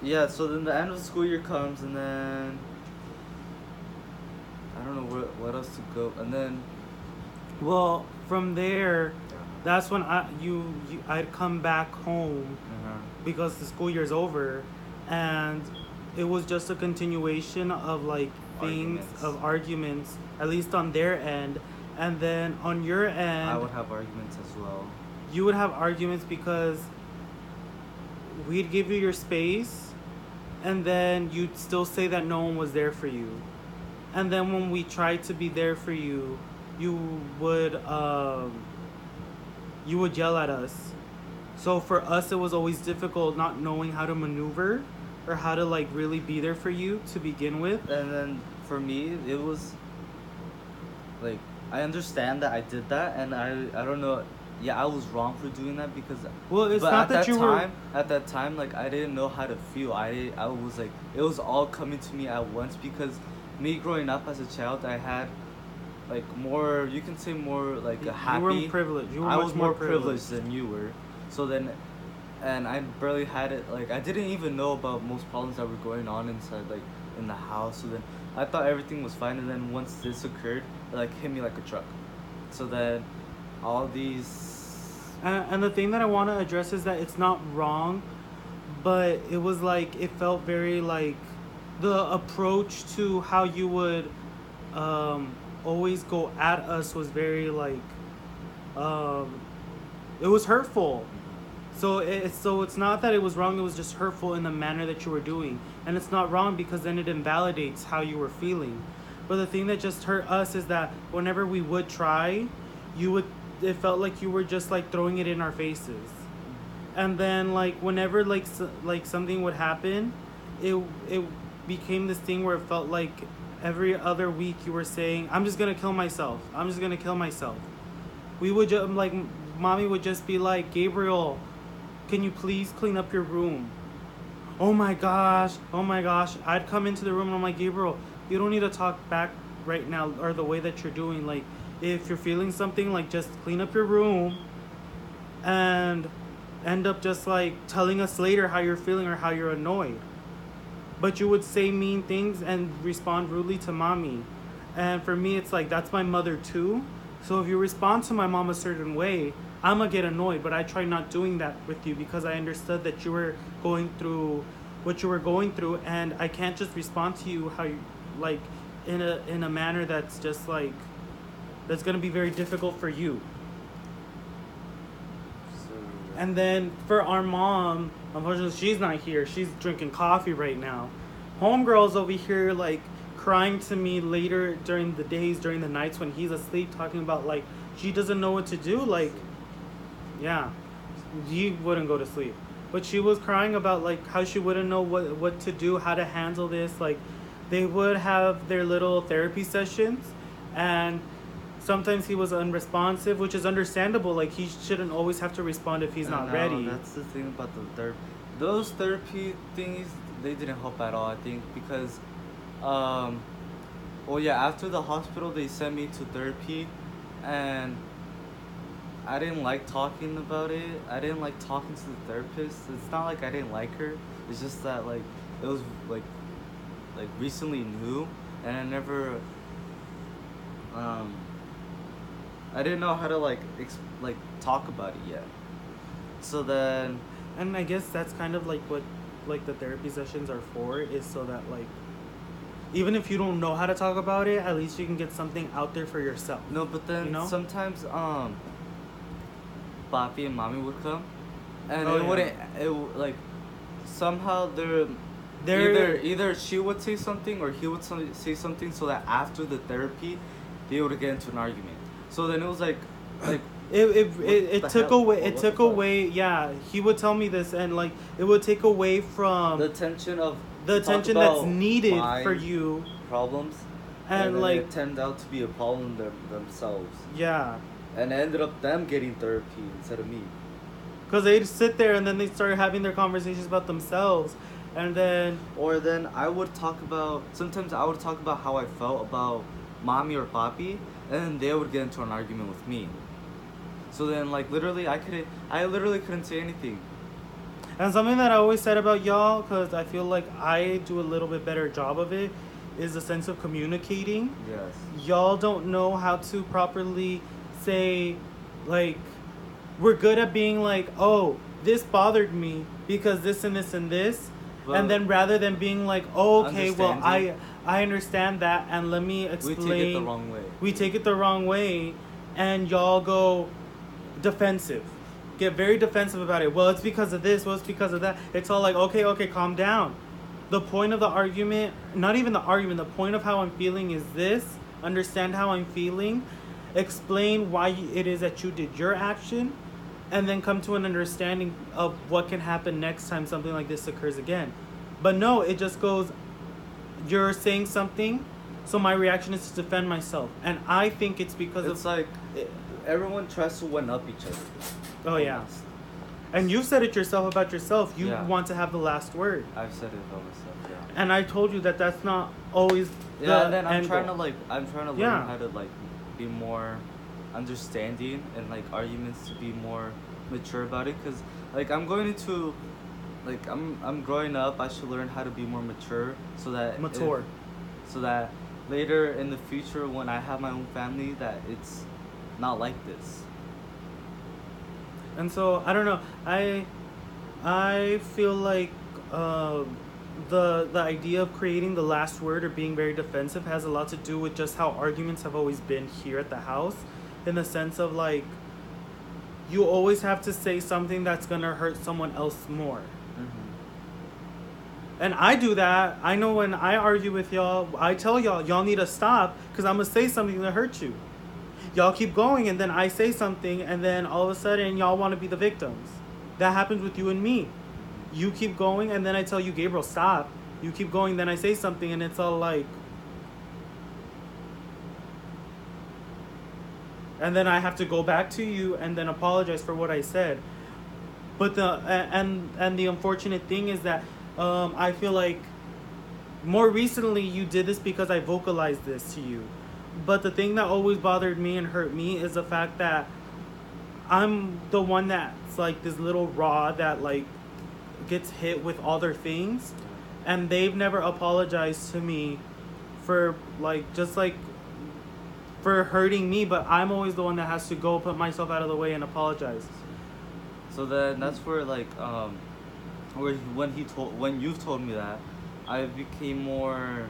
yeah, so then the end of the school year comes, and then I don't know what else to go, and then Well, from there, that's when I'd come back home because the school year's over, and it was just a continuation of like things Arguments. of arguments, at least on their end, and then on your end, I would have arguments as well. you would have arguments because we'd give you your space, and then you'd still say that no one was there for you, and then when we tried to be there for you, you would you would yell at us. So for us, it was always difficult not knowing how to maneuver or how to like really be there for you to begin with. And then for me, it was like I understand that I did that, and I don't know. Yeah, I was wrong for doing that because. Well, it's But not at that that you time, at that time, like I didn't know how to feel. I was like it was all coming to me at once because me growing up as a child, I had like more. You can say more like a happy. You were privileged. You were I much was more privileged than you were. So then, and I barely had it. Like I didn't even know about most problems that were going on inside, like in the house. So then I thought everything was fine, and then once this occurred, it like hit me like a truck. So then, all these. And the thing that I want to address is that it's not wrong, but it was like it felt very like the approach to how you would always go at us was very like um, it was hurtful. So it's not that it was wrong. It was just hurtful in the manner that you were doing, and it's not wrong because then it invalidates how you were feeling. But the thing that just hurt us is that whenever we would try, you would it felt like you were just like throwing it in our faces, and then like whenever like something would happen, it became this thing where it felt like every other week you were saying, "I'm just gonna kill myself. I'm just gonna kill myself." We would just like mommy would just be like, "Gabriel, can you please clean up your room?" Oh my gosh, oh my gosh. I'd come into the room and I'm like, "Gabriel, you don't need to talk back right now or the way that you're doing. Like, if you're feeling something, like just clean up your room and end up just like telling us later how you're feeling or how you're annoyed." But you would say mean things and respond rudely to mommy. And for me, it's like that's my mother too. So if you respond to my mom a certain way, I'm gonna get annoyed. But I try not doing that with you because I understood that you were going through what you were going through, and I can't just respond to you how you like in a manner that's just like that's gonna be very difficult for you. So, And then for our mom, unfortunately, she's not here. She's drinking coffee right now. Homegirl's over here, like, crying to me later during the days, during the nights when he's asleep, talking about, like, she doesn't know what to do. Like, yeah, he wouldn't go to sleep. But she was crying about, like, how she wouldn't know what to do, how to handle this. Like, they would have their little therapy sessions, and sometimes he was unresponsive, which is understandable. Like he shouldn't always have to respond if he's not no, ready. that's the thing about the therapy. Those therapy things, they didn't help at all. I think because, um, well, yeah, after the hospital, they sent me to therapy, and I didn't like talking about it. I didn't like talking to the therapist. It's not like I didn't like her. It's just that like it was like recently new, and I never um I didn't know how to like talk about it yet. So then And I guess that's kind of like what like the therapy sessions are for, is so that like even if you don't know how to talk about it, at least you can get something out there for yourself. no, but then You know? sometimes Papi and Mommy would come, and Oh, it yeah. wouldn't like somehow They're either she would say something or he would say something so that after the therapy they would get into an argument. So then it was like it the took hell? away What it the took fuck? away, yeah, he would tell me this, and like it would take away from The tension of the talk attention that's about needed my for you. problems, And then like it turned out to be a problem themselves, yeah, and it ended up them getting therapy instead of me. because they'd sit there and then they started having their conversations about themselves, and then Or then sometimes I would talk about how I felt about mommy or papi, and then they would get into an argument with me. So then like I literally couldn't say anything. And something that I always said about y'all, because I feel like I do a little bit better job of it, is a sense of communicating. Yes. Y'all don't know how to properly say, like, we're good at being like, oh, this bothered me because this and this and this. Well, and then rather than being like, oh, okay, well, understanding. I understand that, and let me We explain. take it the wrong way. We take it the wrong way, and y'all go defensive. Get very defensive about it. Well, it's because of this. Well, it's because of that. It's all like, okay, calm down. The point of the argument, not even the argument, the point of how I'm feeling is this. Understand how I'm feeling. Explain why it is that you did your action. And then come to an understanding of what can happen next time something like this occurs again. But no, it just goes, you're saying something, so my reaction is to defend myself. And I think it's because It's like everyone tries to one up each other. Oh, yeah. And you've said it yourself about yourself. You Yeah. want to have the last word. I've said it about myself, yeah. And I told you that that's not always the Yeah, and then I'm end trying goal. to learn Yeah. how to like be more understanding and like arguments to be more mature about it, because like I'm going into like I'm growing up. I should learn how to be more mature so that Mature. so that later in the future when I have my own family that it's not like this. And so I don't know. I feel like the idea of creating the last word or being very defensive has a lot to do with just how arguments have always been here at the house, in the sense of like you always have to say something that's gonna hurt someone else more. And I do that. I know when I argue with y'all, I tell y'all need to stop because I'm gonna say something that hurts you. Y'all keep going, and then I say something, and then all of a sudden y'all want to be the victims. That happens with you and me. You keep going, and then I tell you, Gabriel, stop. You keep going, then I say something, and it's all like, and then I have to go back to you and then apologize for what I said. But the unfortunate thing is that I feel like more recently you did this because I vocalized this to you. But the thing that always bothered me and hurt me is the fact that I'm the one that's like this little rod that like gets hit with all their things, and they've never apologized to me for like just like for hurting me, but I'm always the one that has to go put myself out of the way and apologize. So then that's where like where when you've told me that, I became more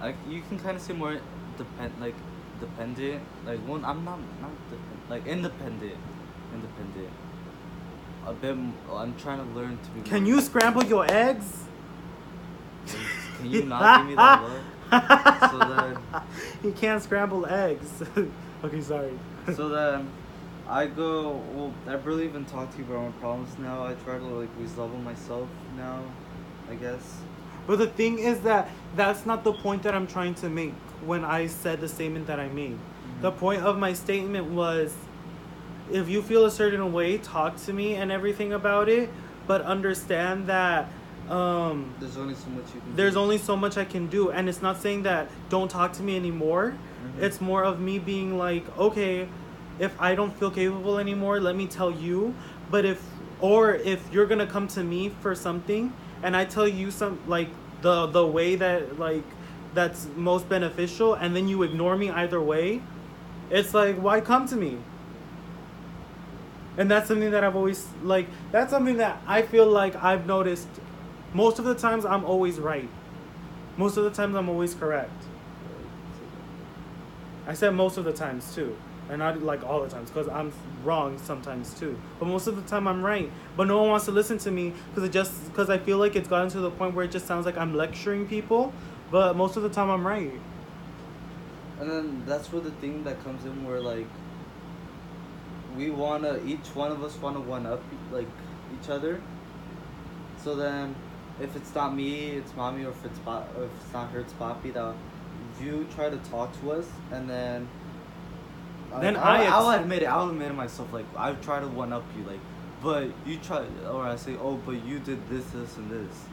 like you can kind of say more dependent, like when I'm not like independent a bit. I'm trying to learn to be Can more, you scramble your eggs? can you not give me that look? So then You can't scramble eggs. Okay, sorry. so then I go, well, I barely even talk to you about my problems now. I try to like resolve them myself now, I guess. But the thing is that that's not the point that I'm trying to make when I said the statement that I made. The point of my statement was, if you feel a certain way, talk to me and everything about it, but understand that There's only so much you can there's do. only so much I can do. And it's not saying that don't talk to me anymore. It's more of me being like, okay, if I don't feel capable anymore, let me tell you. But if you're gonna come to me for something and I tell you some like the way that like that's most beneficial, and then you ignore me either way, it's like, why come to me? And that's something that I've always like, that's something that I feel like I've noticed. Most of the times I'm always right. Most of the times I'm always correct. I said most of the times too, and not like all the times, because I'm wrong sometimes too. But most of the time I'm right. But no one wants to listen to me because I feel like it's gotten to the point where it just sounds like I'm lecturing people. But most of the time I'm right. And then that's where the thing that comes in where like each one of us wanna one up like each other. So then if it's not me, it's mommy, or if it's not her, it's papi. That you try to talk to us, and then Then I'll admit it. I'll admit it myself. Like I try to one up you, like, but you try, or I say, oh, but you did this, and this.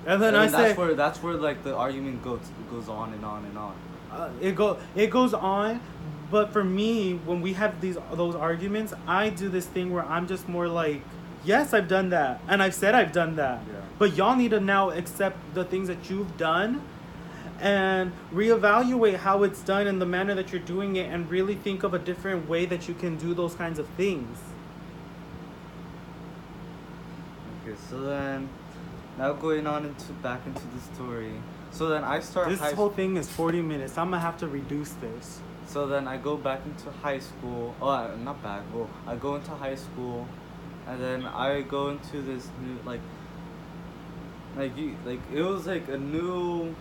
And then And I say that's where like the argument goes on and on and on. it goes on. But for me, when we have those arguments, I do this thing where I'm just more like, Yes, I've done that. And I've said I've done that. Yeah. But y'all need to now accept the things that you've done and reevaluate how it's done and the manner that you're doing it and really think of a different way that you can do those kinds of things. Okay, so then now going on into back into the story. So then I start This high whole thing is 40 minutes. I'm going to have to reduce this. So then I go back into high school. Oh, not back. Well, I go into high school, and then I go into this new it was like a new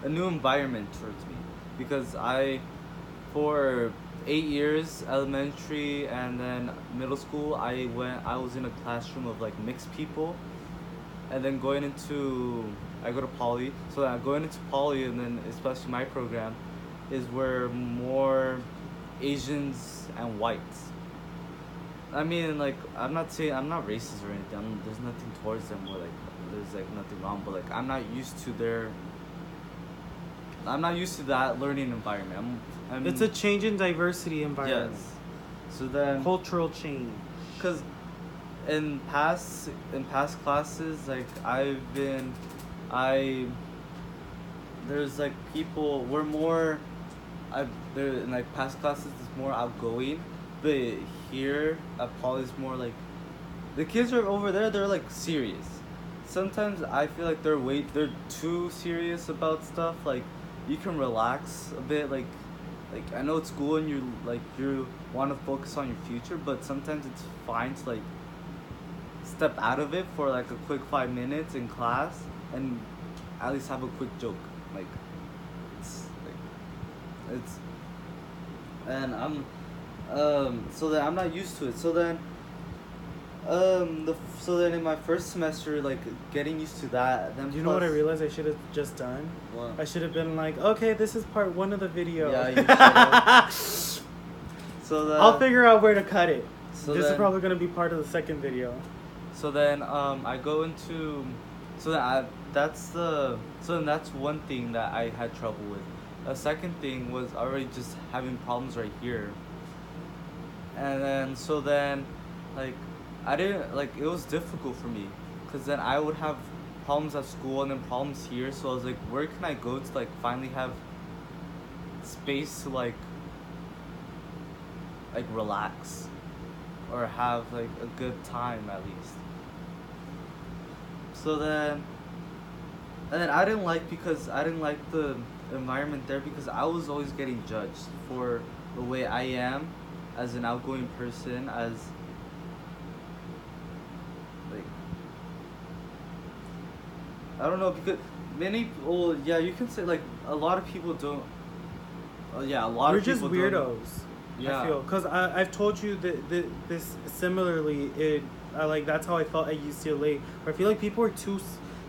environment towards me, because for 8 years elementary and then middle school I was in a classroom of like mixed people, and then I go to poly. So then going into poly, and then especially my program is where more Asians and whites. I mean, like, I'm not racist or anything. There's nothing towards them, or like there's like nothing wrong, but like I'm not used to that learning environment. It's a change in diversity environment. Yes. So then cultural change. Cause in past classes, like there's like people we're more there in like past classes is more outgoing, but here at Poly is more like the kids are over there, they're like serious. Sometimes I feel like they're too serious about stuff. Like you can relax a bit, like I know it's school and you want to focus on your future, but sometimes it's fine to like step out of it for like a quick 5 minutes in class and at least have a quick joke. Like it's and I'm so then I'm not used to it. So then in my first semester, like getting used to that, then you know what I realized I should have just done? What? I should have been like, okay, this is part 1 of the video. Yeah, you should have. So then I'll figure out where to cut it. So this then, is probably gonna be part of the second video. So then I go into that's one thing that I had trouble with. A second thing was already just having problems right here. And then like I didn't like it was difficult for me, because then I would have problems at school and then problems here. So I was like, where can I go to like finally have space to like relax or have like a good time at least. So then I didn't like the environment there, because I was always getting judged for the way I am as an outgoing person, as like I don't know, because many people, yeah, you can say like a lot of people don't. Yeah, a lot We're of people. We're just don't, weirdos. yeah. I feel, because I've told you that this similarly. That's how I felt at UCLA. Where I feel like people are too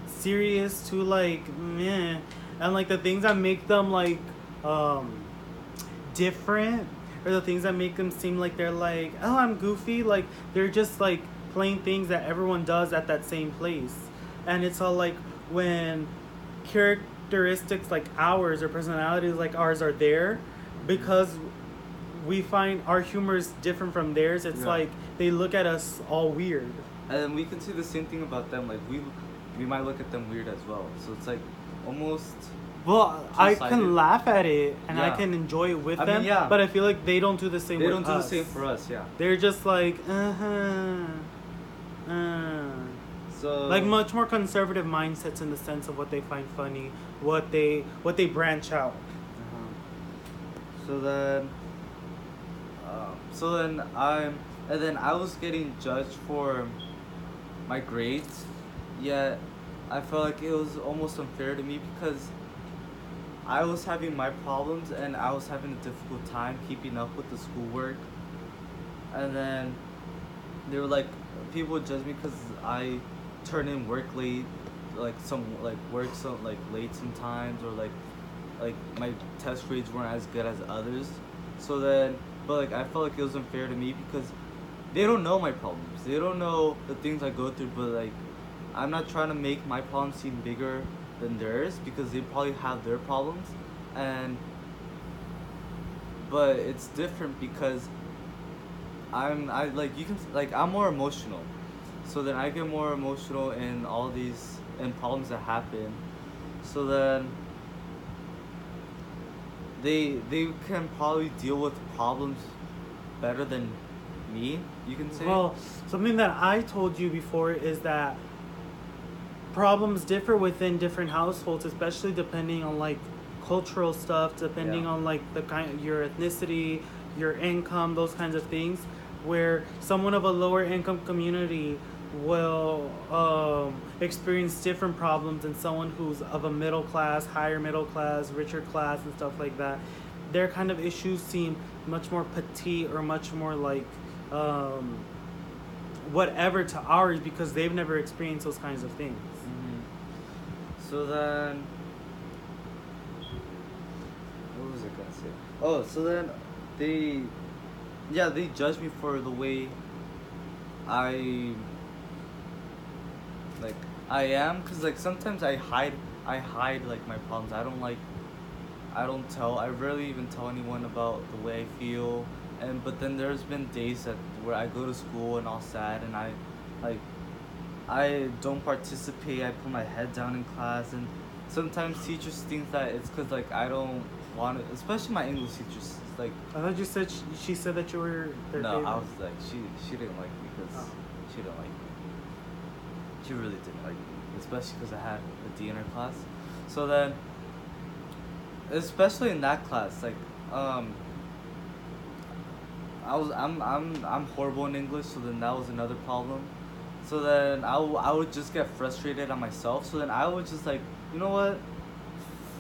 serious, too like meh, and like the things that make them like different, or the things that make them seem like they're like, oh, I'm goofy. Like they're just like playing things that everyone does at that same place, and it's all like when characteristics like ours or personalities like ours are there, because we find our humor is different from theirs. It's like they look at us all weird, and we can see the same thing about them. Like we might look at them weird as well. So it's like almost. Well, I can laugh at it and I Yeah. can enjoy it with I them. mean, yeah. But I feel like they don't do the same. They with don't do us. the same for us. Yeah. They're just like So like much more conservative mindsets in the sense of what they find funny, what they branch out. So then I was getting judged for my grades, yet I felt like it was almost unfair to me, because I was having my problems and I was having a difficult time keeping up with the schoolwork. And then they were like, people would judge me because I turn in work late, like late sometimes, or like my test grades weren't as good as others. So then, but like I felt like it was unfair to me, because they don't know my problems. They don't know the things I go through, but like I'm not trying to make my problems seem bigger than theirs, because they probably have their problems. But it's different because I'm more emotional. So then I get more emotional in all these and problems that happen. So then they can probably deal with problems better than me, you can say. Well, something that I told you before is that problems differ within different households, especially depending on like cultural stuff, depending Yeah. on like the kind your ethnicity, your income, those kinds of things. Where someone of a lower income community will experience different problems than someone who's of a middle class, higher middle class, richer class, and stuff like that. Their kind of issues seem much more petite or much more like um, whatever to ours because they've never experienced those kinds of things. So then, what was I gonna say? Oh, so then they, yeah, they judge me for the way I like I am, cause like sometimes I hide like my problems. I don't tell. I rarely even tell anyone about the way I feel. And but then there's been days that where I go to school and all sad, and like I don't participate. I put my head down in class, and sometimes teachers think that it's because like I don't want to. Especially my English teachers. It's like I thought you said she said that you were their no, favorite. I was like she didn't like me because Oh. she didn't like me. She really didn't like me, especially because I had a D in her class. So then, especially in that class, like I'm horrible in English, so then that was another problem. So then I would just get frustrated on myself. So then I would just like, you know what?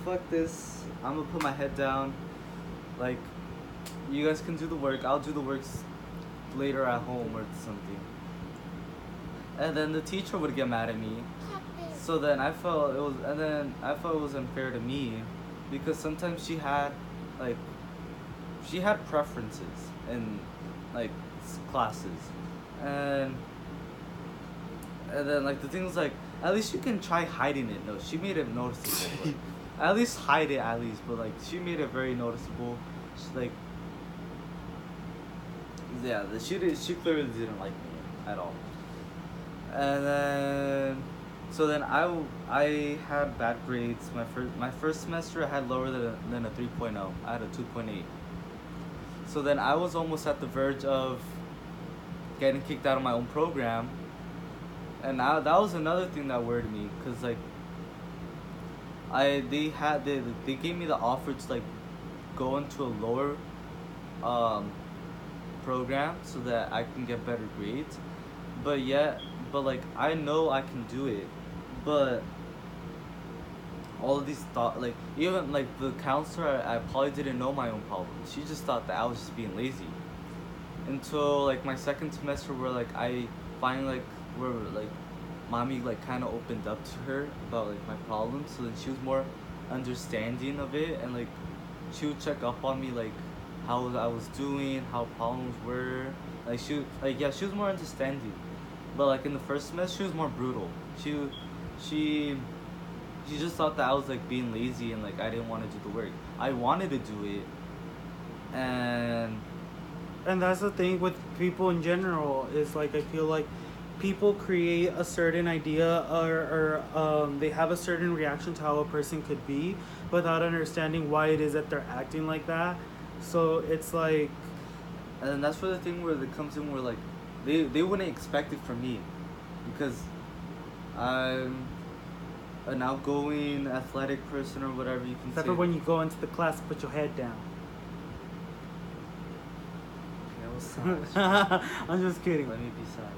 Fuck this. I'm gonna put my head down. Like, you guys can do the work. I'll do the works later at home or something. And then the teacher would get mad at me. So then I felt it was unfair to me, because sometimes like, she had preferences in like classes, and and then like the thing was like, at least you can try hiding it. No, she made it noticeable. Like, at least hide it at least, but like she made it very noticeable. She's like, yeah, she clearly didn't like me at all. And then so then I had bad grades. My first semester I had lower than a 3.0. I had a 2.8. So then I was almost at the verge of getting kicked out of my own program. And that was another thing that worried me, cuz like they gave me the offer to like go into a lower um program so that I can get better grades. But like I know I can do it. But all of these thought, like even like the counselor, I probably didn't know my own problems. She just thought that I was just being lazy. Until like my second semester, where like I finally like where like mommy like kind of opened up to her about like my problems, so then she was more understanding of it, and like she would check up on me, like how I was doing, how problems were. Like she was more understanding. But like in the first semester, she was more brutal. She she just thought that I was like being lazy and like I didn't want to do the work. I wanted to do it, and And that's the thing with people in general is like I feel like people create a certain idea or they have a certain reaction to how a person could be without understanding why it is that they're acting like that. So it's like and then that's where the thing where it comes in where like they wouldn't expect it from me, because I'm an outgoing athletic person or whatever you can except say. for when you go into the class, put your head down. Okay, I was sad. I'm just kidding. Let me be sad.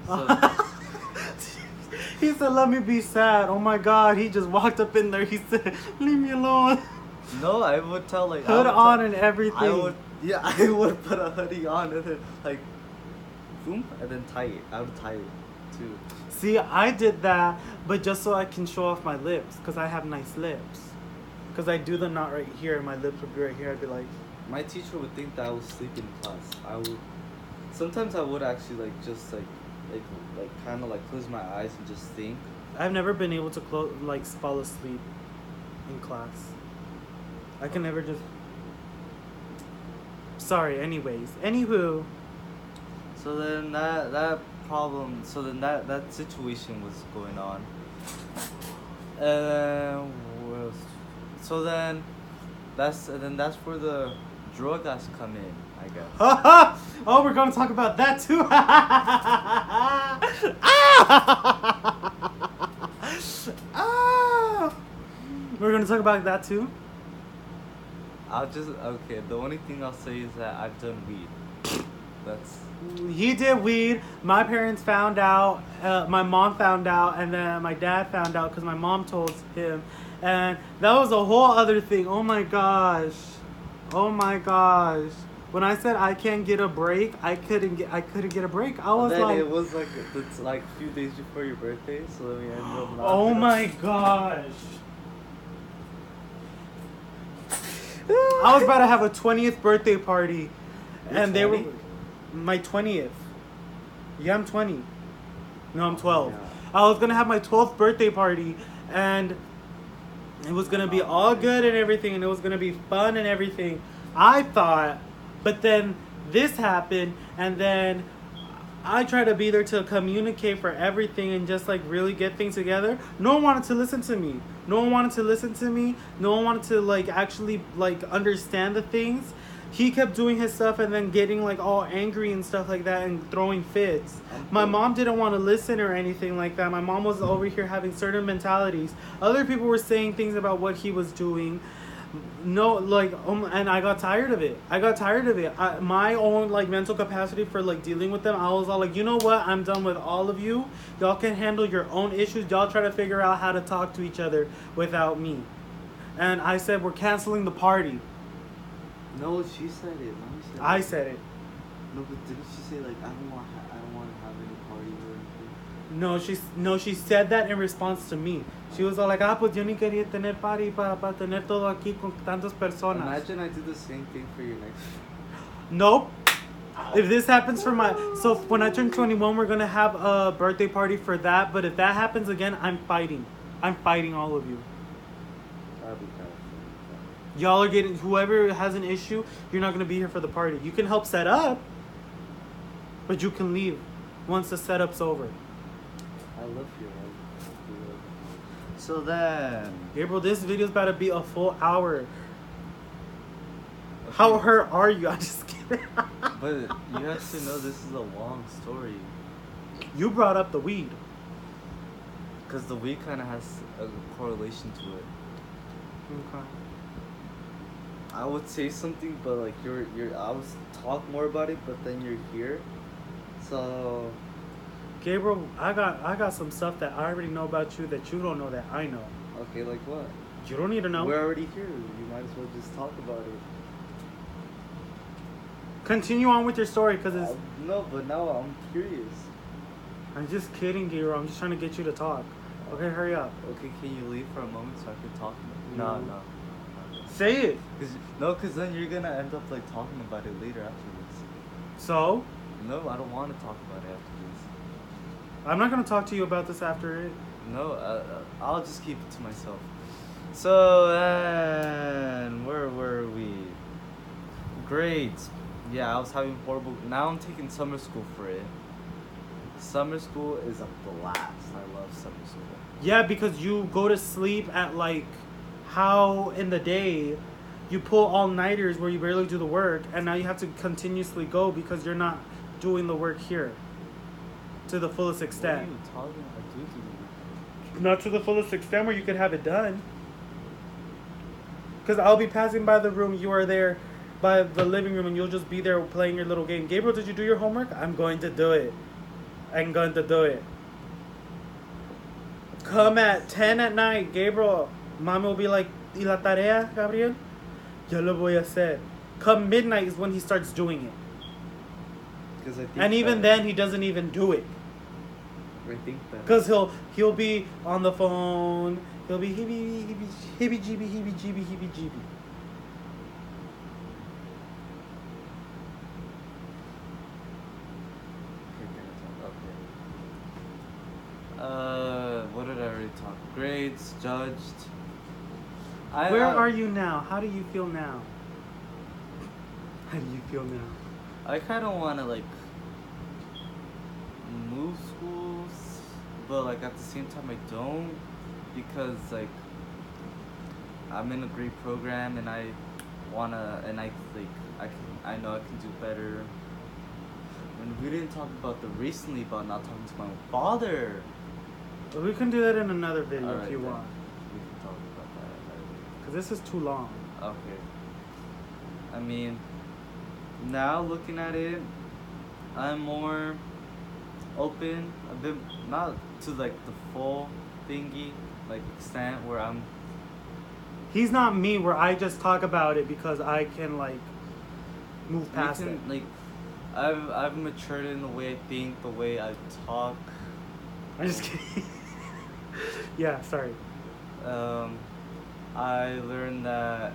So He said, "Let me be sad." Oh my God! He just walked up in there. He said, "Leave me alone." no, I would tell like Hood on and everything. I would put a hoodie on and then like boom and then tie it. I would tie it too. See, I did that, but just so I can show off my lips, because I have nice lips. Because I do the knot right here, and my lips would be right here. I'd be like, My teacher would think that I was sleeping in class. Sometimes I would actually like just like kind of like close my eyes and just think. I've never been able to fall asleep in class. I can never just. Sorry. Anyways, anywho. So then problem. So then that situation was going on. And what else? So then that's where the drug guys come in, I guess. Oh, we're gonna talk about that too. We're gonna talk about that too. Okay. The only thing I'll say is that I've done weed. That's He did weed. My parents found out. My mom found out, and then my dad found out because my mom told him, and that was a whole other thing. Oh my gosh, oh my gosh. When I said I can't get a break, I couldn't get a break. I was then like, it was it's like a few days before your birthday, so then we ended up laughing. oh my gosh. I was about to have a 20th birthday party, You're and 20? they were my 20th. Yeah, I'm 20. No, I'm 12. Yeah. I was gonna have my 12th birthday party, and it was gonna be all good and everything, and it was gonna be fun and everything. I thought, but then this happened, and then I tried to be there to communicate for everything and just like really get things together. No one wanted to listen to me. No one wanted to listen to me. No one wanted to like actually like understand the things. He kept doing his stuff and then getting like all angry and stuff like that and throwing fits. My mom didn't want to listen or anything like that. My mom was over here having certain mentalities. Other people were saying things about what he was doing. No, like, and I got tired of it. My own like mental capacity for like dealing with them, I was all like, you know what? I'm done with all of you. Y'all can handle your own issues. Y'all try to figure out how to talk to each other without me. And I said, we're canceling the party. No, she said it. Mommy said I it. said it. No, but didn't she say like I don't want to have any parties or anything? No, she said that in response to me. She was all like, pues yo ni quería tener party para tener todo aquí con tantas personas. Imagine I do the same thing for your next. Nope. If this happens for so when I turn 21, we're gonna have a birthday party for that. But if that happens again, I'm fighting. I'm fighting all of you. That'd be kind of fun. Y'all are getting, whoever has an issue, you're not gonna be here for the party. You can help set up, but you can leave once the setup's over. I love you. So then, Gabriel, this video's about to be a full hour. How hurt are you? I'm just kidding. but you have to know this is a long story. You brought up the weed. Because the weed kind of has a correlation to it. Okay. I would say something, but like I was talk more about it, but then you're here, so. Gabriel, I got some stuff that I already know about you that you don't know that I know. Okay, like what? You don't need to know. We're already here. You might as well just talk about it. Continue on with your story, because it's. No, but now I'm curious. I'm just kidding, Gabriel. I'm just trying to get you to talk. Okay, hurry up. Okay, can you leave for a moment so I can talk? No. Say it. Because then you're gonna end up like talking about it later afterwards. So? No, I don't want to talk about it after this. I'm not going to talk to you about this after it. No, I'll just keep it to myself. So, and where were we? Grades. Yeah, I was having horrible. Now I'm taking summer school for it. Summer school is a blast. I love summer school. Yeah, because you go to sleep at like how in the day you pull all-nighters where you barely do the work, and now you have to continuously go because you're not doing the work here to the fullest extent. What are you talking about? Not to the fullest extent where you could have it done. Because I'll be passing by the room, you are there by the living room, and you'll just be there playing your little game. Gabriel, did you do your homework? I'm going to do it. I'm going to do it. Come at 10 at night, Gabriel. Mommy will be like, ¿Y la tarea, Gabriel? Yo lo voy a hacer. Come midnight is when he starts doing it. And even then, he doesn't even do it. I think that. Because he'll be on the phone. He'll be heebie-jeebie. What did I already talk? Grades, judged. Where are you now? How do you feel now? How do you feel now? I kind of want to like move but like at the same time I don't, because like I'm in a great program and I wanna, and I know I can do better. And we didn't talk about the recently about not talking to my own father. But we can do that in another video Alright, if you then. want. We can talk about that another day. Because this is too long. Okay. I mean, now looking at it, I'm more open, a bit, not to like the full thingy, like extent where I'm. He's not me where I just talk about it because I can like move past it. Like, I've matured in the way I think, the way I talk. I'm just kidding. Yeah, sorry. I learned that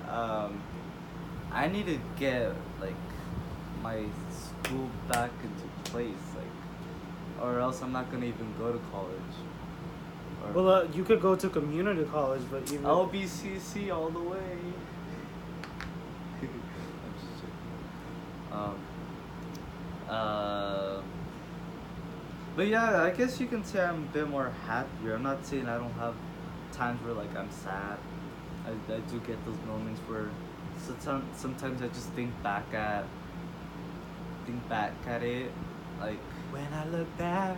I need to get like my school back into place, like, or else I'm not gonna even go to college. Or Well, you could go to community college, but even LBCC all the way. I'm just joking. But yeah, I guess you can say I'm a bit more happier. I'm not saying I don't have times where like I'm sad. I do get those moments where sometimes I just think back at it, like when I look back,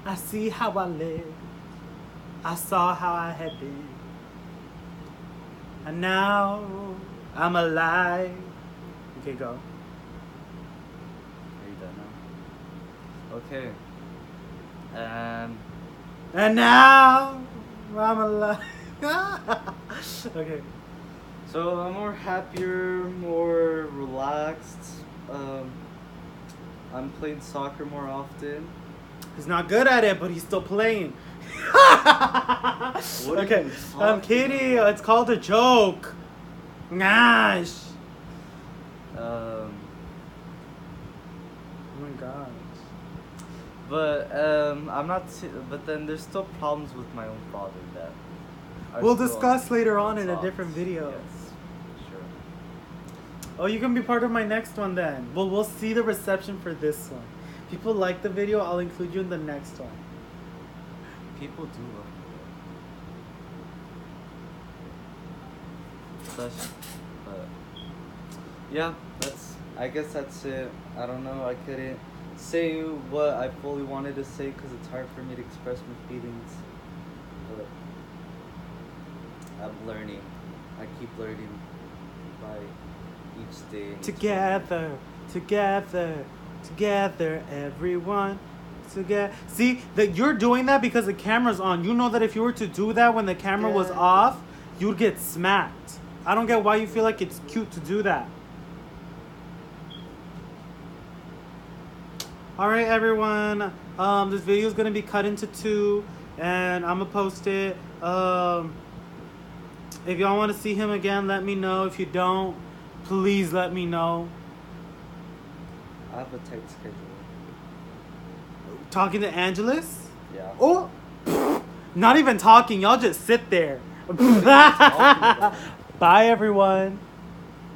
I see how I lived. I saw how I had been. And now I'm alive. Okay, go. Are you done now? Okay. And now I'm alive. Okay. So I'm more happier, more relaxed. I'm playing soccer more often. He's not good at it, but he's still playing. What are Okay, you I'm talking kidding. about? It's called a joke. Gosh. Oh my gosh. But I'm not. But then there's still problems with my own father that. are We'll still discuss later on in a unsolved. different video. Yes, sure. Oh, you can be part of my next one then. Well, we'll see the reception for this one. People like the video, I'll include you in the next one. People do love it. But yeah, I guess that's it. I don't know. I couldn't say what I fully wanted to say because it's hard for me to express my feelings. But I'm learning. I keep learning by each day. and each Together, everyone. Together. See that you're doing that because the camera's on. You know that if you were to do that when the camera was Yeah. off, you'd get smacked. I don't get why you feel like it's cute to do that. All right, everyone. This video is gonna be cut into 2, and I'm gonna post it. If y'all want to see him again, let me know. If you don't, please let me know. I have a tight schedule. Talking to Angelus? Yeah. Oh, not even talking. Y'all just sit there. What are you talking about? Bye, everyone.